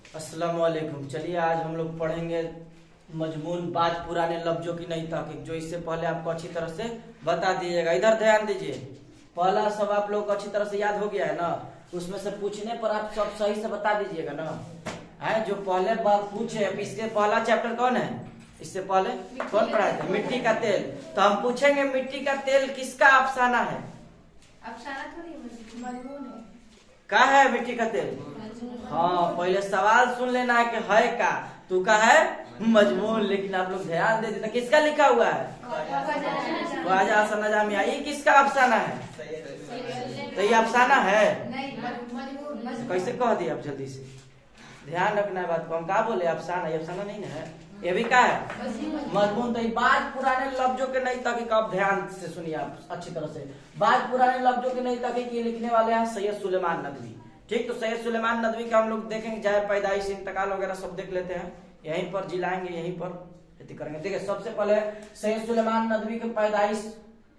अस्सलामुअलैकुम। चलिए आज हम लोग पढ़ेंगे मजमून बात पुराने लफ्जों की नई तहकीक, जो इससे पहले आपको अच्छी तरह से बता दीजिएगा। इधर ध्यान दीजिए, पहला सब आप लोग को अच्छी तरह से याद हो गया है ना। उसमें से पूछने पर आप सब सही से बता दीजिएगा ना। है जो पहले बार पूछे, इसके पहला चैप्टर कौन है? इससे पहले कौन पढ़ाए थे? मिट्टी का तेल। तो हम पूछेंगे मिट्टी का तेल किसका अफसाना है? अफसाना थोड़ी मजमून है। का है मिट्टी का तेल? हाँ, पहले सवाल सुन लेना है कि है का, तू का है मजमून। लेकिन आप लोग ध्यान दे देना किसका लिखा हुआ है? ख्वाजा हसन नजामी। ये किसका अफसाना है? तो ये अफसाना है? कैसे कह दिया आप? जल्दी से ध्यान रखना है बात को। हम क्या बोले? अफसाना। ये अफसाना नहीं है, ये भी क्या है? मजमून। तो ये बात पुराने लफ्जों के नहीं ताकि आप ध्यान से सुनिए आप अच्छी तरह से। बात पुराने लफ्जों के नहीं ताकि ये लिखने वाले हैं सैयद सुलेमान नदवी। ठीक, तो सैयद सुलेमान नदवी का हम लोग देखेंगे, चाहे पैदाइश इंतकाल वगैरह सब देख लेते हैं। यहीं पर जिलाएंगे, यहीं पर करेंगे। देखिए सबसे पहले सैयद सुलेमान नदवी की पैदाइश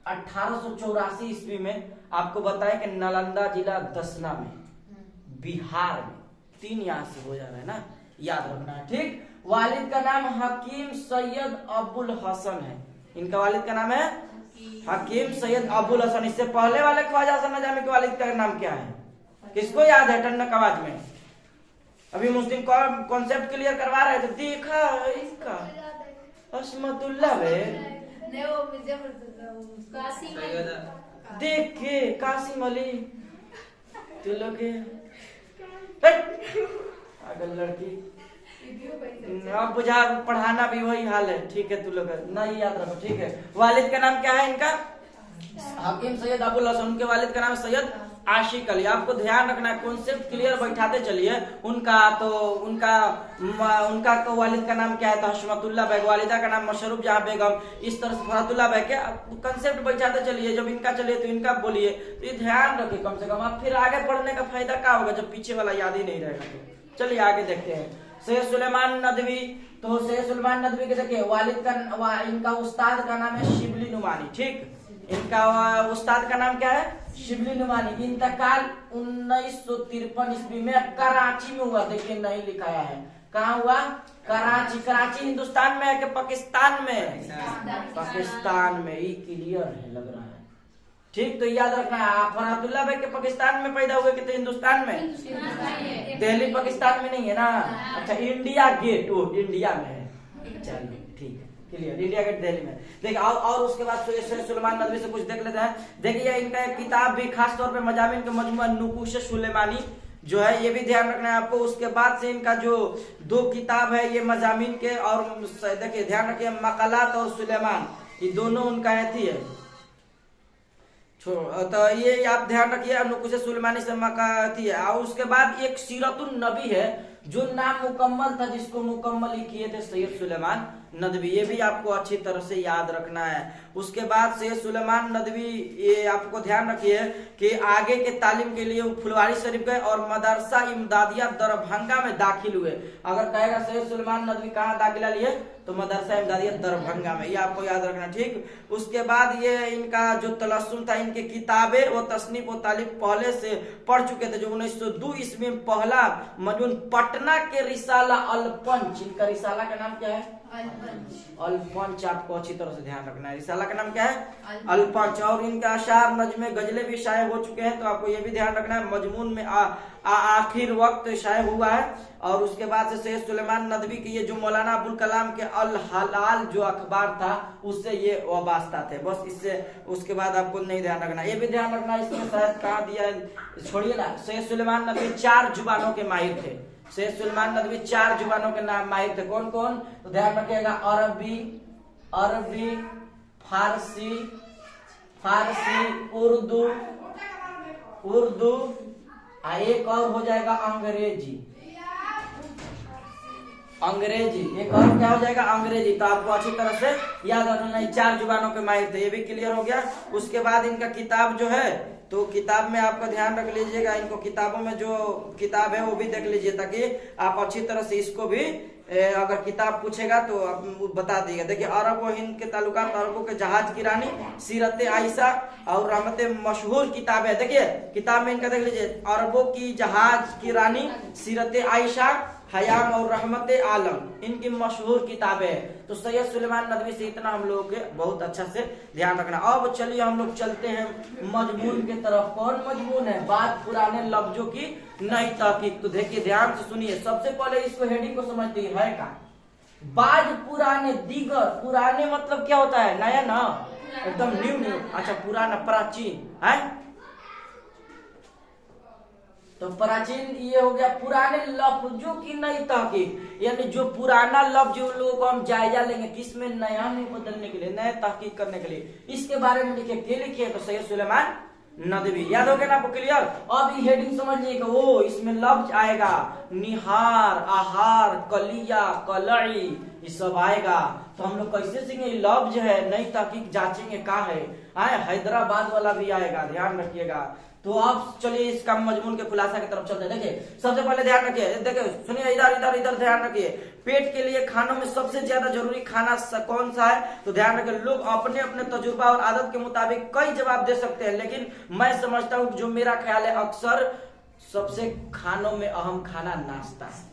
1884 ईस्वी में आपको बताया कि नालंदा जिला दसना में, बिहार में। 3 यहाँ से हो जा रहा है ना, याद रखना है। ठीक, वालिद का नाम हकीम सैयद अबुल हसन है। इनका वालिद का नाम है हकीम सैयद अबुल हसन। इससे पहले वाले ख्वाजा हसन नजामी के वालिद का नाम क्या है? किसको याद है? ठंडक आवाज में। अभी मुस्लिम कॉन्सेप्ट क्लियर करवा रहे थे। देखा है इसका असमतुल्लाह देख के कासिम अली तू लोग अगर लड़की अब बुझा पढ़ाना भी वही हाल है। ठीक है, तू लोग नहीं याद रखो। ठीक है, वालिद का नाम क्या है इनका? हकीम सैयद अबुल हसन। उनके वालिद का नाम सैयद आशिक अली। आपको ध्यान रखना है, कॉन्सेप्ट क्लियर बैठाते चलिए। उनका तो वालिद का नाम क्या है? तो हशमतुल्लाह बेग। वालिदा का नाम मशरूफ जहां बेगम। इस तरह से फरहतुल्लाह बेग के कंसेप्ट बैठाते चलिए। जब इनका चलिए तो इनका बोलिए, तो ये ध्यान रखिए कम से कम। आप फिर आगे पढ़ने का फायदा क्या होगा जब पीछे वाला याद ही नहीं रहेगा? तो चलिए आगे देखते हैं। सैयद सुलेमान नदवी। तो सैयद सुलेमान नदवी के देखिए वालिद का, इनका उस्ताद का नाम है शिबली नुमानी। ठीक, इनका उस्ताद का नाम क्या है? शिबली नुमानी। इंतकाल 1953 ईस्वी में कराची में हुआ। देखिए नहीं लिखाया है, कहाँ हुआ? कराची। कराची हिंदुस्तान में है कि पाकिस्तान में? पाकिस्तान में। ये क्लियर है लग रहा है। ठीक, तो याद रखना है। फरहतुल्लाह बेग के पाकिस्तान में पैदा हुए कि तो हिंदुस्तान में? दिल्ली पाकिस्तान में नहीं है ना। अच्छा, इंडिया गेट वो इंडिया में है। चलिए ठीक है, क्लियर। इंडिया गेट दिल्ली में। देखिए और उसके बाद सैयद सुलेमान नदवी से कुछ देख लेते हैं। देखिए इनका एक किताब भी खास तौर पे मजामिन के मजमुआ नुकूश सुलेमानी जो है, ये भी ध्यान रखना है आपको। उसके बाद से इनका जो 2 किताब है ये मजामिन के, और देखिए ध्यान रखिए मकालात और सुलेमान, ये दोनों उनका ऐसी है। तो ये आप ध्यान रखिए, नुकूश सुलेमानी से मकाती है। और उसके बाद एक सीरतुन नबी है जो नाम मुकम्मल था, जिसको मुकम्मल ही किए थे सैयद सुलेमान नदवी। ये भी आपको अच्छी तरह से याद रखना है। उसके बाद सैयद सुलेमान नदवी, ये आपको ध्यान रखिए कि आगे के तालीम के लिए वो फुलवारी शरीफ गए और मदरसा इमदादिया दरभंगा में दाखिल हुए। अगर कहेगा सैयद सुलेमान नदवी कहाँ दाखिला लिए, तो मदरसा इमदादिया दरभंगा में। ये आपको याद रखना। ठीक, उसके बाद ये इनका जो तलस्सुम था, इनके किताबें वो तसनीफ व तालीफ पहले से पढ़ चुके थे। जो 1902 ईस्वी में पहला मजमून पटना के रिसाला अल-पंच। इनका रिसाला का नाम क्या है? अल-पंच। आपको अच्छी तरह से ध्यान रखना है, रिसाला का नाम क्या है? अल-पंच। और इनका अशार नज़्में गजलें भी शाये हो चुके हैं, तो आपको ये भी ध्यान रखना है। मजमून में आखिर वक्त शाये हुआ है। और उसके बाद से सैयद सुलेमान नदवी की ये जो मौलाना अबुल कलाम के अल हलाल जो अखबार था, उससे ये वाबस्ता थे। बस इससे उसके बाद आपको नहीं ध्यान रखना। ये भी ध्यान रखना, इसमें शायद कहा दिया है, छोड़िए ना। सैयद सुलेमान नदवी 4 जुबानों के माहिर थे। सैयद सुलेमान नदवी 4 जुबानों के नाम माहिर थे। कौन कौन? तो ध्यान रखिएगा, अरबी, फारसी, उर्दू, एक और हो जाएगा अंग्रेजी। एक और क्या हो जाएगा? अंग्रेजी। तो आपको अच्छी तरह से याद रखना, 4 जुबानों के माहिर थे। ये भी क्लियर हो गया। उसके बाद इनका किताब जो है, तो किताब में आपका ध्यान रख लीजिएगा। इनको किताबों में जो किताब है वो भी देख लीजिए, ताकि आप अच्छी तरह से इसको भी अगर किताब पूछेगा तो आप बता दिएगा। देखिए अरब व हिंद के ताल्लुकात, अरबों के जहाज की रानी, सीरत आयशा और रहमत मशहूर किताब है। देखिए किताब में इनका देख लीजिए, अरबों की जहाज की रानी, सीरत आयशा, हयाम और रहमत आलम इनकी मशहूर किताबें हैं। तो सैयद सुलेमान नदवी से इतना हम लोगों के बहुत अच्छा से ध्यान रखना। अब चलिए हम लोग चलते हैं मजमून की तरफ। कौन मजमून है? बात पुराने लफ्जों की नई तहकीक। तो देखिए ध्यान से सुनिए, सबसे पहले इसको हेडिंग को समझते है का बाज पुराने दीगर। पुराने मतलब क्या होता है? नया ना, एकदम न्यू। अच्छा पुराना प्राचीन है, तो प्राचीन ये हो गया पुराने लफ्जों की नई तहकीक, यानी जो पुराना लफ्ज उन लोगों को हम जायजा लेंगे किसमें नया नहीं बदलने के लिए, नया तहकीक करने के लिए। इसके बारे में लिखे, के लिखे? तो सैयद सुलेमान नदवी। याद हो गया ना आपको? क्लियर। अब ये हेडिंग समझिए कि वो इसमें लफ्ज आएगा निहार, आहार, कलिया, कलई, ये सब आएगा। तो हम लोग कैसे सीखेंगे? लफ्ज है, नई तहकीक जांचेंगे का है। हैदराबाद वाला भी आएगा, ध्यान रखिएगा। तो आप चलिए इसका मजमून के खुलासा की तरफ चलते हैं। देखिए सबसे पहले ध्यान रखिए, देखिए सुनिए, इधर ध्यान रखिए। पेट के लिए खानों में सबसे ज्यादा जरूरी खाना कौन सा है? तो ध्यान रखिए, लोग अपने अपने तजुर्बा और आदत के मुताबिक कई जवाब दे सकते हैं, लेकिन मैं समझता हूँ जो मेरा ख्याल है अक्सर सबसे खानों में अहम खाना नाश्ता है।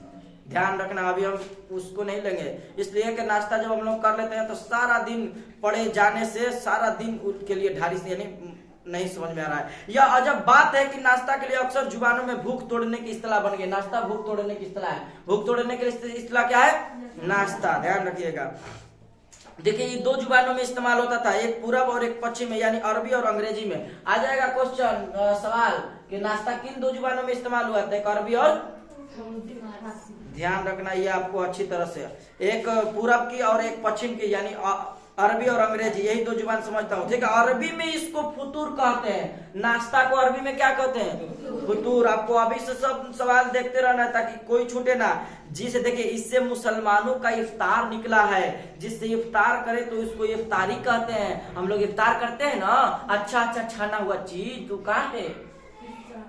ध्यान रखना, अभी हम उसको नहीं लेंगे, इसलिए कि नाश्ता जब हम लोग कर लेते हैं तो सारा दिन पड़े जाने से सारा दिन उसके लिए ढारी से यानी नहीं समझ में आ रहा है। यह अजब बात है कि नाश्ता के लिए अक्सर जुबानों में भूख तोड़ने की इस्तिलाह बन गई। नाश्ता भूख तोड़ने की इस्तिलाह है। भूख तोड़ने के लिए इस्तिलाह क्या है? नाश्ता। ध्यान रखिएगा। देखिए ये दो जुबानों में इस्तेमाल होता था, एक पूरब और एक पश्चिम में, यानी अरबी और अंग्रेजी में। आ जाएगा क्वेश्चन, सवाल कि नाश्ता किन दो जुबानों में इस्तेमाल हुआ था? एक अरबी और ध्यान रखना ये आपको अच्छी तरह से, एक पूरब की और एक पश्चिम की, यानी अरबी और अंग्रेजी, यही दो जुबान समझता हूँ। ठीक है, अरबी में इसको फुतूर कहते हैं, नाश्ता को अरबी में क्या कहते हैं? फुतूर। आपको अभी से सब सवाल देखते रहना है ताकि कोई छूटे ना। जिसे देखिए इससे मुसलमानों का इफ्तार निकला है, जिससे इफ्तार करे तो इसको इफ्तारी कहते हैं। हम लोग इफ्तार करते हैं ना, अच्छा छाना हुआ चीज, तो कहाँ है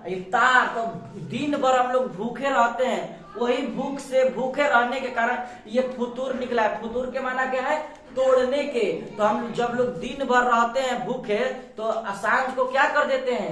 इफ्तार? तो दिन भर हम लोग भूखे रहते हैं, वही भूख से भूखे रहने के कारण ये फुतूर निकला है। फुतूर के माना क्या है? तोड़ने के। तो हम जब लोग दिन भर रहते हैं भूखे तो सांझ को क्या कर देते हैं?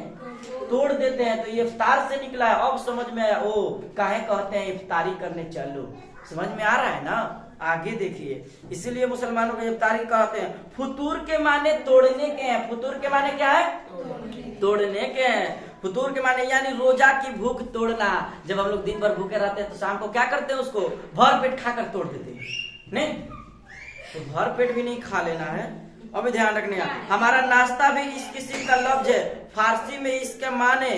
तोड़ देते हैं। तो ये इफ्तार से निकला है। अब समझ में आया ओ काहे कहते हैं इफ्तारी करने चलो। समझ में आ रहा है ना? आगे देखिए, इसीलिए मुसलमानों को इफ्तारी कहते हैं। फुतूर के माने तोड़ने के हैं। फुतूर के माने क्या है? तोड़ने के हैं। फुतूर के माने यानी रोजा की भूख तोड़ना। जब हम लोग दिन भर भूखे रहते हैं तो शाम को क्या करते हैं? उसको भर पेट खाकर तोड़ देते हैं। नहीं तो भर पेट भी नहीं खा लेना है। अभी ध्यान रखने का, हमारा नाश्ता भी इस किस्म का लफ्ज है। फारसी में इसके माने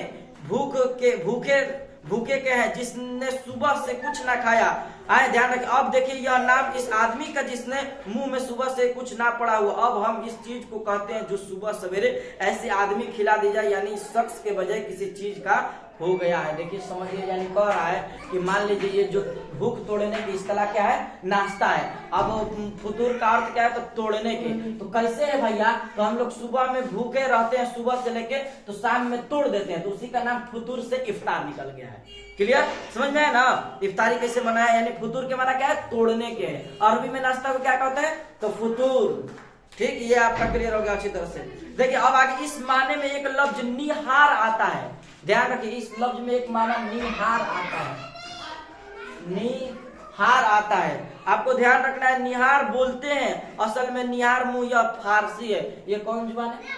भूखे के हैं, जिसने सुबह से कुछ ना खाया। आए ध्यान रखिए। अब देखिए यह नाम इस आदमी का जिसने मुंह में सुबह से कुछ ना पड़ा हुआ। अब हम इस चीज को कहते हैं जो सुबह सवेरे ऐसे आदमी खिला दी जाए, यानी शख्स के बजाय किसी चीज का हो गया है। देखिए समझिए, यानी कह रहा है कि मान लीजिए ये जो भूख तोड़ने की इस्तिलाह क्या है? नाश्ता है। अब फुतूर का अर्थ क्या है? तो तोड़ने के। तो कैसे है भैया? तो हम लोग सुबह में भूखे रहते हैं, सुबह से लेके तो शाम में तोड़ देते हैं, तो उसी का नाम फुतूर से इफ्तार निकल गया है। क्लियर? समझ में आया ना? इफ्तारी कैसे बना है? यानी फुतूर के माना क्या है? तोड़ने के। अरबी में नाश्ता को क्या कहते हैं? तो फुतूर। ठीक, ये आपका क्लियर हो गया अच्छी तरह से। देखिए अब आगे इस माने में एक लफ्ज निहार आता है। ध्यान रखिए, इस लफ्ज में एक माना निहार आता है। निहार आता है, आपको ध्यान रखना है। निहार बोलते हैं, असल में निहार मुंह यह फारसी है। ये कौन जुबान है?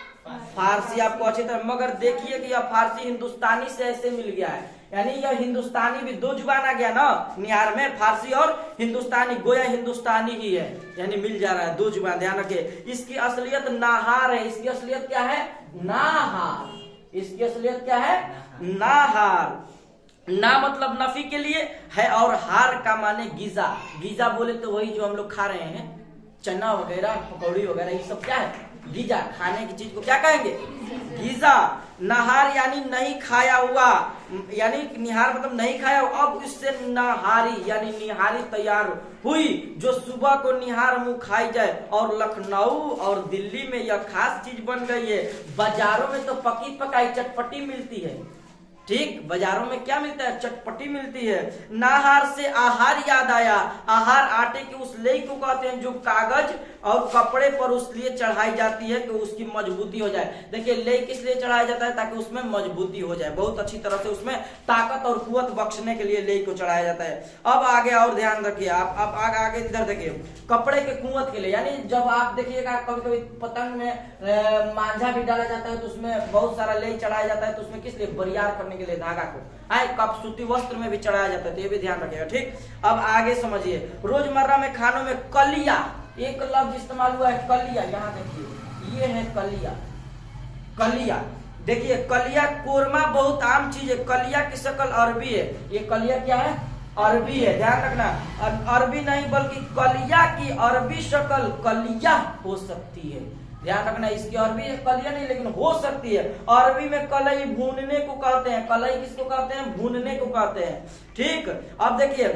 फारसी। आपको अच्छी तरह, मगर देखिए कि यह फारसी हिंदुस्तानी से ऐसे मिल गया है, यानी यह हिंदुस्तानी भी दो जुबान आ गया ना निहार में, फारसी और हिंदुस्तानी। गोया हिंदुस्तानी ही है, यानी मिल जा रहा है दो जुबान। ध्यान रखिए, इसकी असलियत नाहार है। इसकी असलियत क्या है? नाहार। इसकी असलियत क्या है? नाहार। ना मतलब नफी के लिए है और हार का माने गीजा। गीजा बोले तो वही जो हम लोग खा रहे हैं, चना वगैरह, पकौड़ी वगैरह, ये सब क्या है? गीजा। खाने की चीज को क्या कहेंगे? गीजा। नहार यानी नहीं खाया हुआ, यानी निहार मतलब नहीं खाया हुआ। अब इससे नहारी यानी निहारी तैयार हुई, जो सुबह को निहार मुंह खाई जाए। और लखनऊ और दिल्ली में यह खास चीज बन गई है। बाजारों में तो पकी पकाई चटपटी मिलती है, ठीक, बाजारों में क्या मिलता है? चटपटी मिलती है। नाहार से आहार याद आया। आहार आटे की उस लेई को कहते हैं जो कागज और कपड़े पर उस लिए चढ़ाई जाती है कि उसकी मजबूती हो जाए। देखिए लेई किस लिए चढ़ाया जाता है? ताकि उसमें मजबूती हो जाए, बहुत अच्छी तरह से उसमें ताकत और कुवत बख्शने के लिए लेई को चढ़ाया जाता है। अब आगे और ध्यान रखिए आप, अब आगे इधर देखिए, कपड़े के कुवत के लिए, यानी जब आप देखिएगा कभी कभी पतंग में मांझा भी डाला जाता है तो उसमें बहुत सारा लेई चढ़ाया जाता है, तो उसमें किस लिए? बरियार करने के लिए धागा को। आए कप सूती वस्त्र में भी चढ़ाया जाता है, तो ये भी ध्यान रखिएगा। ठीक, अब आगे समझिए, रोजमर्रा में खानों में कलिया, एक लफ्ज इस्तेमाल हुआ है कलिया। यहाँ देखिए ये है कलिया। कलिया देखिए, कलिया कोरमा बहुत आम चीज है। कलिया की शक्ल अरबी है। ये कलिया क्या है? अरबी है, ध्यान रखना। अरबी नहीं बल्कि कलिया की अरबी शक्ल कलिया हो सकती है, ध्यान रखना। इसकी अरबी कलिया नहीं लेकिन हो सकती है। अरबी में कलई भूनने को कहते हैं। कलई किसको कहते हैं? भूनने को कहते हैं। ठीक, अब देखिए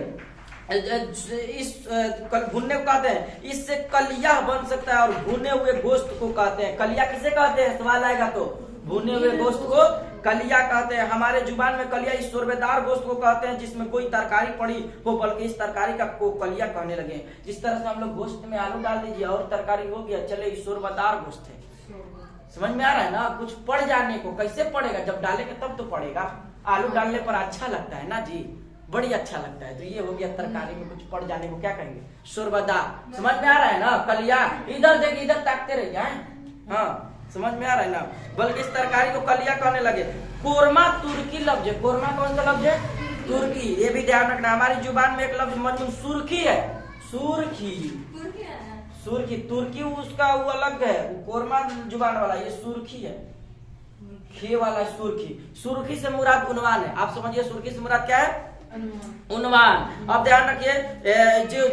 इस भुनने को कहते हैं, इससे कलिया बन सकता है और भुने हुए गोश्त को कहते हैं। कलिया किसे कहते हैं? सवाल आएगा तो भुने हुए गोश्त को कलिया कहते हैं। हमारे जुबान में कलिया इस शोरबेदार गोश्त को कहते हैं जिसमें कोई तरकारी पड़ी हो, बल्कि इस तरकारी का को कलिया कहने लगे। जिस तरह से हम लोग गोश्त में आलू डाल दीजिए और तरकारी हो गया, चले इस शोरबेदार गोश्त है। समझ में आ रहा है ना? कुछ पड़ जाने को कैसे पड़ेगा? जब डालेंगे तब तो पड़ेगा। आलू डालने पर अच्छा लगता है ना जी, बड़ी अच्छा लगता है। तो ये हो गया तरकारी में कुछ पड़ जाने को क्या कहेंगे? शोरबेदार। समझ में आ रहा है ना? कलिया इधर देखिए, इधर ताकते रहिए। हाँ, समझ में आ रहा है ना? बल्कि इस तरकारी को कलिया कहने लगे। कोरमा तुर्की लफ्ज है। कोरमा कौन सा लफ्ज है? तुर्की। ये भी ध्यान रखना, हमारी जुबान में एक लफ्ज मौजूद सुर्खी है। सुर्खी, सुर्खी तुर्की उसका वो अलग है, कोरमा जुबान वाला, ये सुर्खी है। खे वाला सुर्खी। सुर्खी से मुराद उन्वान है। आप समझिए सुर्खी से मुराद क्या है? उन्वान। अब ध्यान रखिए,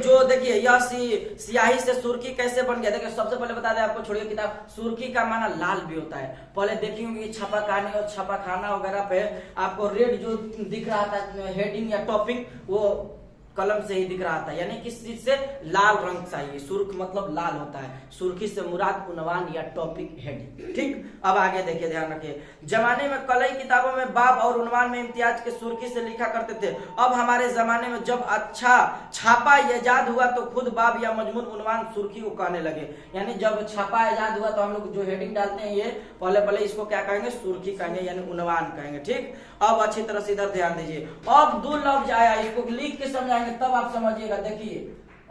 जो देखिए यह स्याही से सुर्खी कैसे बन गया। देखिए सबसे पहले बता दें आपको, छोड़िए किताब, सुर्खी का माना लाल भी होता है। पहले देखी होंगी छापाखाने और छापाखाना वगैरह पे आपको रेड जो दिख रहा था हेडिंग या टॉपिंग, वो कलम से ही दिख रहा था, यानी किस चीज से? लाल रंग चाहिए। सुर्ख मतलब लाल होता है। सुर्खी से मुराद उन्वान या टॉपिक हेडिंग। ठीक, अब आगे देखिए, ध्यान रखिए, जमाने में कलई किताबों में बाब और उन्वान में इम्तियाज के सुर्खी से लिखा करते थे। अब हमारे जमाने में जब अच्छा छापा ईजाद हुआ तो खुद बाब या मजमून उन्वान सुर्खी को कहने लगे। यानी जब छापा ईजाद हुआ तो हम लोग जो हेडिंग डालते हैं, ये पहले इसको क्या कहेंगे? सुर्खी कहेंगे, यानी उन्वान कहेंगे। ठीक, अब अच्छी तरह से इधर ध्यान दीजिए। अब दो लफ्ज आया, इसको लिख के समझाएंगे तब आप समझिएगा। देखिए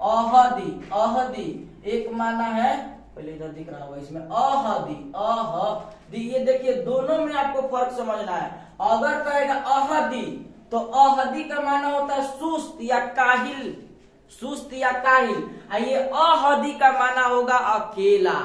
अहदी, अहदी एक माना है, पहले इधर दिख रहा होगा इसमें, अहदी, अहदी। ये देखिए दोनों में आपको फर्क समझना है। अगर कहेगा अहदी तो अहदी का माना होता है सुस्त या काहिल, सुस्त या काहिल। ये अहदी का माना होगा अकेला।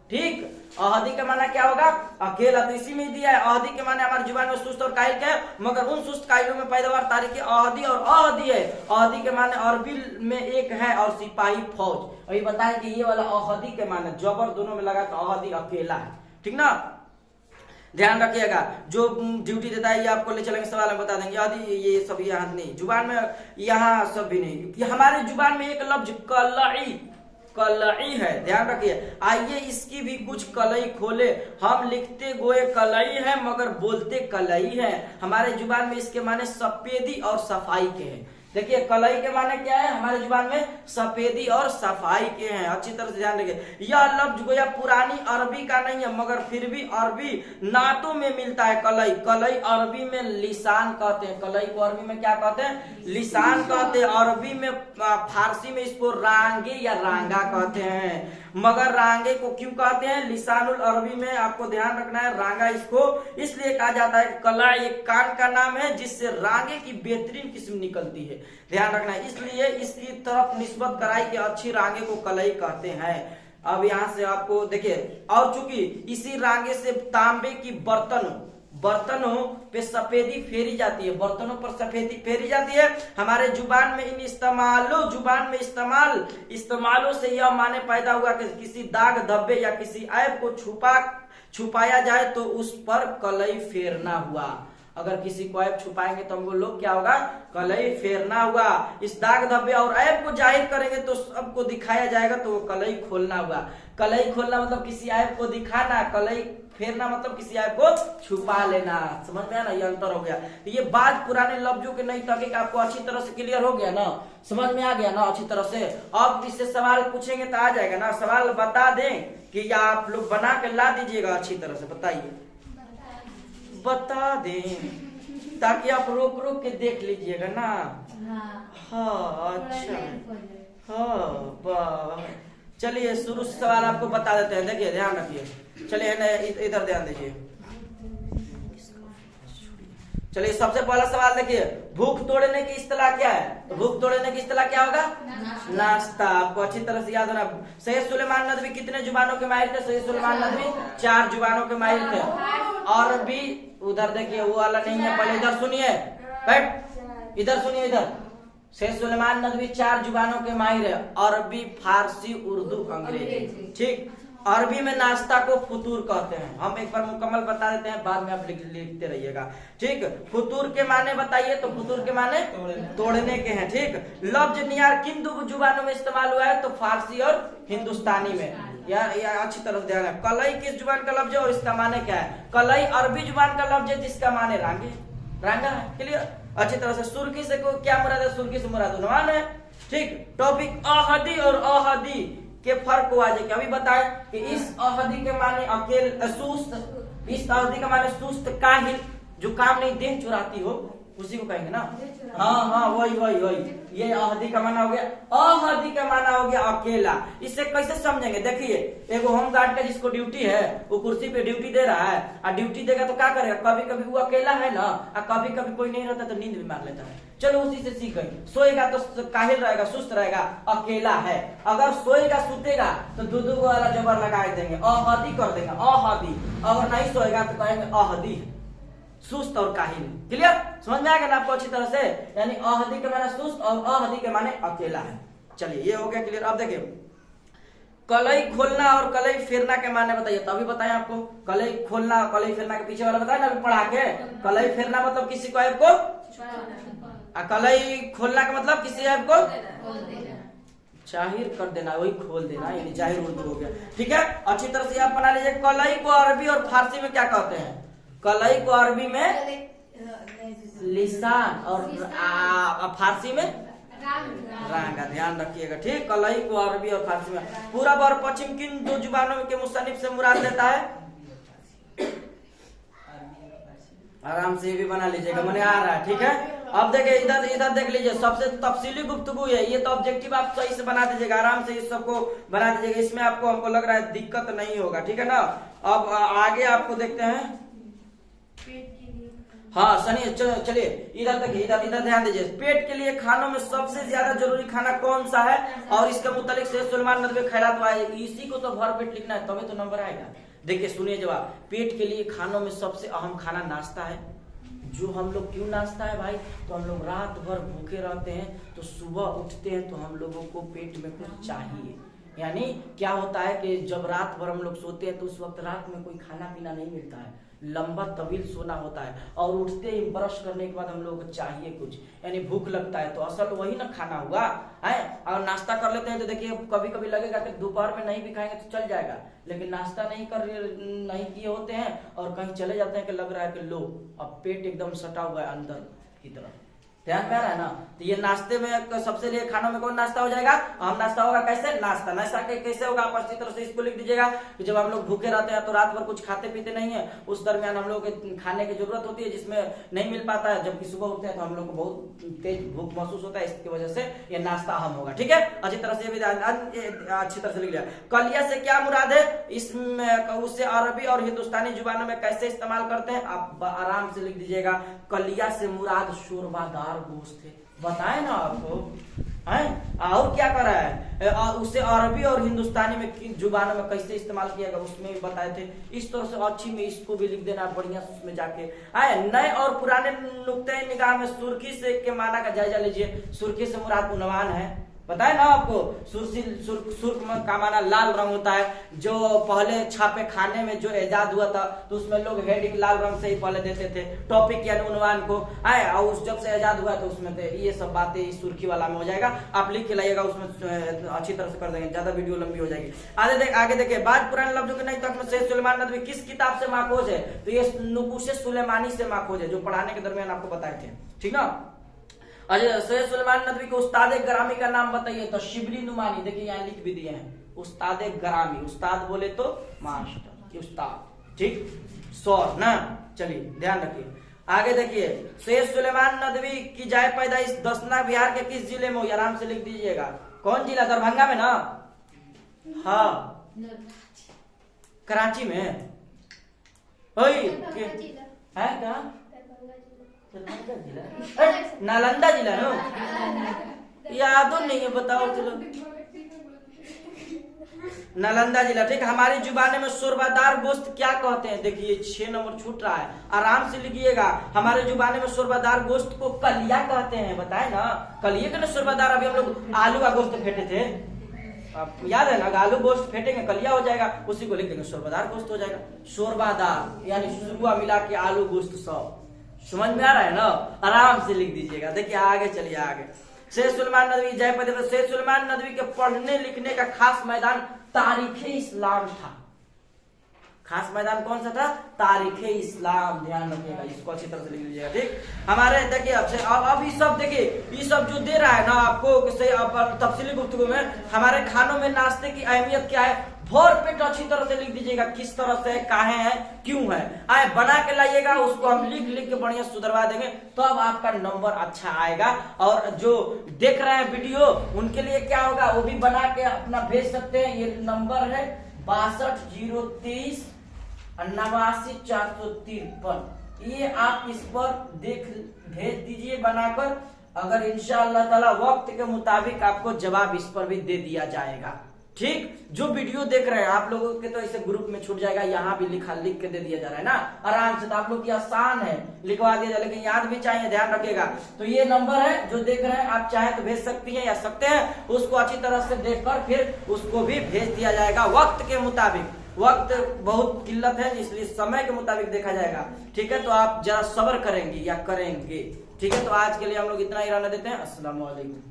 ठीक, अहदी का माना क्या होगा? अकेला। तो इसी में दिया है, अहदी के माने हमारी जुबान में सुस्त और काहिल के, मगर उन सुस्त काहिलों में पैदावार तारीख अहदी और अहदी है। अहदी के माने अरबी में एक है और सिपाही फौज। और ये बताएं कि ये वाला अहदी के माने जबर दोनों में लगा तो अहदी अकेला है। ठीक ना, ध्यान रखिएगा। जो ड्यूटी देता है ये आपको ले चलेंगे, सवाल में बता देंगे। आदि ये सब यहाँ नहीं, जुबान में यहाँ सब भी नहीं। हमारे जुबान में एक लफ्ज कलई, कलई है, ध्यान रखिए। आइए इसकी भी कुछ कलई खोले। हम लिखते गोए कलई है मगर बोलते कलई है। हमारे जुबान में इसके माने सफेदी और सफाई के हैं। देखिए कलई के माने क्या है? हमारे जुबान में सफेदी और सफाई के हैं। अच्छी तरह से ध्यान रखिए। यह लफ्ज गोया पुरानी अरबी का नहीं है मगर फिर भी अरबी नातों में मिलता है। कलई, कलई अरबी में लिसान कहते हैं। कलई को अरबी में क्या कहते हैं? लिसान कहते हैं। अरबी में, फारसी में इसको रांगे या रांगा कहते हैं। मगर रांगे को क्यों कहते हैं? लिसानुल अरबी में आपको ध्यान रखना है, रांगा इसको इसलिए कहा जाता है। कला एक कान का नाम है जिससे रांगे की बेहतरीन किस्म निकलती है, ध्यान रखना है। इसलिए इसकी तरफ निस्बत कराई कि अच्छी रांगे को कलई कहते हैं। अब यहाँ से आपको देखिए, और चूंकि इसी रांगे से तांबे की बर्तनों पे सफेदी फेरी जाती है, बर्तनों पर सफेदी फेरी जाती है। हमारे जुबान में इन इस्तेमालों से यह माने पैदा हुआ कि किसी दाग धब्बे या किसी ऐब को छुपाया जाए तो उस पर कलई फेरना हुआ। अगर किसी को ऐब छुपाएंगे तो हमको लोग क्या होगा? कलई फेरना हुआ। इस दाग धब्बे और ऐब को जाहिर करेंगे तो सबको दिखाया जाएगा तो वो कलई खोलना हुआ। कलई खोलना मतलब किसी ऐब को दिखाना, कलई फेरना मतलब किसी ऐप को छुपा लेना। समझ में आया ना, ये अंतर हो गया। तो ये बात पुराने लफ्जों के नहीं तक आपको अच्छी तरह से क्लियर हो गया ना, समझ में आ गया ना अच्छी तरह से। अब इससे सवाल पूछेंगे तो आ जाएगा ना, सवाल बता दें कि या आप लोग बना के ला दीजिएगा अच्छी तरह से, बताइए बता दें ताकि आप रोक रोक के देख लीजिएगा ना। हाँ अच्छा, हाँ चलिए शुरू से सवाल आपको बता देते हैं, देखिए ध्यान रखिए। चलिए इधर ध्यान दीजिए। चलिए सबसे पहला सवाल देखिए, भूख तोड़ने की इस्तेलाह क्या है? तो भूख तोड़ने की इस्तेलाह क्या होगा? नाश्ता। आपको अच्छी तरह से याद होना। सैयद सुलेमान नदवी कितने जुबानों के माहिर थे? सैयद सुलेमान नदवी 4 जुबानों के माहिर थे। और भी उधर देखिए, वो वाला नहीं है, पहले इधर सुनिए, इधर सुनिए, इधर सैयद सुलेमान नदवी 4 जुबानों के माहिर है, अरबी, फारसी, उर्दू, अंग्रेजी। ठीक, अरबी में नाश्ता को फुतूर कहते हैं। हम एक बार मुकम्मल बता देते हैं, बाद में आप लिखते रहिएगा। ठीक, फुतूर के माने बताइए। तो फुतूर के माने तोड़ने के हैं। ठीक, लफ्ज नियार किन दो जुबानों में इस्तेमाल हुआ है? तो फारसी और हिंदुस्तानी में। या अच्छी तरह ध्यान है। कलई किस जुबान का लफ्ज है और इसका माने क्या है? कलई अरबी जुबान का लफ्ज है जिसका माने रांगे, रांगा है। क्लियर? अच्छी तरह से। सुर्खी से क्या मुराद है? सुर्खी से मुराद उन्वान है। ठीक, टॉपिक अहदी और अहदी के फर्क को आज अभी बताए कि इस अहदी के माने सुस्त, इस अहदी का माने सुस्त, काहिल, जो काम नहीं देह चुराती हो उसी को कहेंगे ना। हाँ हाँ वही वही वही, ये अहदी का माना हो गया। अहदी का माना हो गया अकेला। इससे कैसे समझेंगे? देखिए, एगो होम गार्ड का जिसको ड्यूटी है, वो कुर्सी पे ड्यूटी दे रहा है, और ड्यूटी देगा तो क्या करेगा? कभी कभी वो अकेला है ना, और कभी कभी कोई नहीं रहता तो नींद भी मार लेता है। चलो उसी से सीख गए। सोएगा तो काहिल रहेगा, सुस्त रहेगा, अकेला है। अगर सोएगा सुतेगा तो दो वाला जबर लगा देंगे, अहदी कर देंगे, अहदी। अगर नहीं सोएगा तो कहेंगे अहदी, सुस्त और काहिल। क्लियर? समझ में आएगा ना आपको अच्छी तरह से। यानी अहदी के माने सुस्त और अहदी के माने अकेला है। चलिए ये हो गया क्लियर। अब देखिए, कलई खोलना और कलई फेरना के माने बताइए। तो अभी बताएं आपको, कलई खोलना और कलई फेरना के पीछे वाला बताए ना अभी पढ़ा के। कलई फेरना मतलब किसी को ऐप को, कलई खोलना का मतलब किसी ऐप को जाहिर कर देना, वही खोल देना, यानी जाहिर उर्दू हो गया। ठीक है, अच्छी तरह से आप बना लीजिए। कलई को अरबी और फारसी में क्या कहते हैं? कलई को अरबी में लिसान और फारसी में रांगा। ध्यान रखिएगा। ठीक, कलई को अरबी और फारसी में। पूरब और पश्चिम किन दो जुबानों के मुसन्निफ से मुराद लेता है? आराम से भी बना लीजिएगा, मैंने आ रहा है। ठीक है, अब देखिए इधर देख लीजिए, सबसे तफसीली गुफ्तगू है ये। तो ऑब्जेक्टिव आप सही से बना दीजिएगा, आराम से इस सबको बना दीजिएगा। इसमें आपको हमको लग रहा है दिक्कत नहीं होगा। ठीक है ना। अब आगे आपको देखते हैं। हाँ सनी, चलिए इधर देखिए, इधर ध्यान दीजिए। पेट के लिए खानों में सबसे ज्यादा जरूरी खाना कौन सा है? और इसके मुतालिक सैयद सुलेमान नदवी ख्यालात आए। इसी को तो भर पेट लिखना है, तभी तो नंबर आएगा। देखिए सुनिए जवाब। पेट के लिए खानों में सबसे अहम खाना नाश्ता है। जो हम लोग क्यों नाश्ता है भाई? तो हम लोग रात भर भूखे रहते हैं, तो सुबह उठते हैं तो हम लोगों को पेट में कुछ चाहिए। यानी क्या होता है कि जब रात भर हम लोग सोते हैं तो उस वक्त रात में कोई खाना पीना नहीं मिलता है, लंबा तवील सोना होता है, और उठते ही ब्रश करने के बाद हम लोग को चाहिए कुछ, यानी भूख लगता है। तो असल वही ना खाना हुआ है। और नाश्ता कर लेते हैं तो देखिए कभी कभी लगेगा कि दोपहर में नहीं भी खाएंगे तो चल जाएगा, लेकिन नाश्ता नहीं किए होते हैं और कहीं चले जाते हैं कि लग रहा है कि लो अब पेट एकदम सटा हुआ है अंदर की तरफ। ध्यान में आ रहा है ना। तो ये नाश्ते में सबसे लिए खानों में कौन नाश्ता हो जाएगा? हम नाश्ता होगा कैसे? नाश्ता कैसे होगा? आप अच्छी तरह से इसको लिख दीजिएगा कि जब हम लोग भूखे रहते हैं तो रात भर कुछ खाते पीते नहीं है, उस दरमियान हम लोग के खाने की जरूरत होती है जिसमें नहीं मिल पाता है, जबकि सुबह उठते हैं तो हम लोग को बहुत तेज भूख महसूस होता है, इसकी वजह से ये नाश्ता अहम होगा। ठीक है, अच्छी तरह से अच्छी तरह से लिख लिया। कलिया से क्या मुराद है? इसमें उससे अरबी और हिंदुस्तानी जुबानों में कैसे इस्तेमाल करते हैं? आप आराम से लिख दीजिएगा। कलिया से मुराद शोरबादार गोश्त है, बताए ना आपको है। और क्या कर रहा है? उससे अरबी और हिंदुस्तानी में किन जुबानों में कैसे इस्तेमाल किया गया उसमें भी बताए थे। इस तरह से अच्छी में इसको भी लिख देना बढ़िया से उसमें जाके। नए और पुराने नुक्ते निगाह में सुर्खी से के माना का जायजा लीजिए। सुर्खी से मुराद उन्वान है, पता है ना आपको, सुर्ख का माना लाल रंग होता है। जो पहले छापे खाने में जो इजाद हुआ था तो उसमें लोग हेडिंग लाल रंग से ही पहले देते थे, टॉपिक यानी उन्वान को आए, और जब से इजाद हुआ तो उसमें ये सब बातें इस सुर्खी वाला में हो जाएगा। आप लिख के लाइएगा, उसमें अच्छी तरह से कर देंगे, ज्यादा वीडियो लंबी हो जाएगी। आगे देखिए, बाद पुराने लफ्जों के नहीं तक सैयद सुलेमान नदवी किस किताब से माखोज है? तो ये नुकूश सुलेमानी से माखोज है, जो पढ़ाने के दरमियान आपको बताए थे, ठीक ना। अच्छा, सैयद सुलेमान नदवी के उस्ताद ग्रामी का नाम बताइए। तो शिबली नुमानी, देखिए यहाँ लिख भी दिए हैं, उस्ताद ग्रामी, उस्ताद बोले तो मास्टर, उस्ताद, ठीक, सौर ना। चलिए ध्यान रखिए। आगे देखिए, सैयद सुलेमान नदवी की जाए पैदाइश दसना बिहार के किस जिले में हुई? आराम से लिख दीजिएगा। कौन जिला? दरभंगा में ना? हाँ, कराची में है क्या? नालंदा जिला नो, याद नहीं है, बताओ चलो। नालंदा जिला, ठीक। हमारी जुबान में शोरबादार गोश्त क्या कहते हैं? देखिए 6 नंबर छूट रहा है, आराम से लिखिएगा। हमारे जुबान में शोरबादार गोश्त को कलिया कहते हैं, बताए ना, कलिए का ना शोरबादार। अभी हम लोग आलू का गोश्त फेंटे थे, याद है ना, आलू गोश्त फेंटेंगे कलिया हो जाएगा, उसी को लिख देंगे शोरबादार गोश्त हो जाएगा। शोरबादार यानी शुरुआ मिला के आलू गोश्त सब, समझ में आ रहा है ना, आराम से लिख दीजिएगा। देखिए आगे चलिए। आगे सैयद सुलेमान नदवी जय पद। सैयद सुलेमान नदवी के पढ़ने लिखने का खास मैदान तारीख इस्लाम था। खास मैदान कौन सा था? तारीख इस्लाम, ध्यान रखिएगा, इसको अच्छी तरह से लिख लीजिएगा, ठीक। हमारे देखिए अब ये सब देखिए, ये सब जो दे रहा है ना आपको तफसीली गुफ्तगू में, हमारे खानों में नाश्ते की अहमियत क्या है, भर पेट अच्छी तरह से लिख दीजिएगा, किस तरह से, काहे है, क्यों है, आए बना के लाइएगा, उसको हम लिख के बढ़िया सुधरवा देंगे, तो अब आपका नंबर अच्छा आएगा। और जो देख रहे हैं वीडियो उनके लिए क्या होगा, वो भी बना के अपना भेज सकते हैं। ये नंबर है 62 023 89 453, ये आप इस पर भेज दीजिए बनाकर। अगर इंशाअल्लाह ताला वक्त के मुताबिक आपको जवाब इस पर भी दे दिया जाएगा, ठीक। जो वीडियो देख रहे हैं आप लोगों के तो इसे ग्रुप में छूट जाएगा, यहाँ भी लिख के दे दिया जा रहा है ना, आराम से। तो आप लोग की आसान है, लिखवा दिया जाए, लेकिन याद भी चाहिए, ध्यान रखिएगा। तो ये नंबर है, जो देख रहे हैं आप चाहे तो भेज सकती हैं या सकते हैं, उसको अच्छी तरह से देखकर फिर उसको भी भेज दिया जाएगा वक्त के मुताबिक। वक्त बहुत किल्लत है, इसलिए समय के मुताबिक देखा जाएगा, ठीक है। तो आप जरा सब्र करेंगे या करेंगे, ठीक है। तो आज के लिए हम लोग इतना ही रहने देते हैं। अस्सलाम वालेकुम।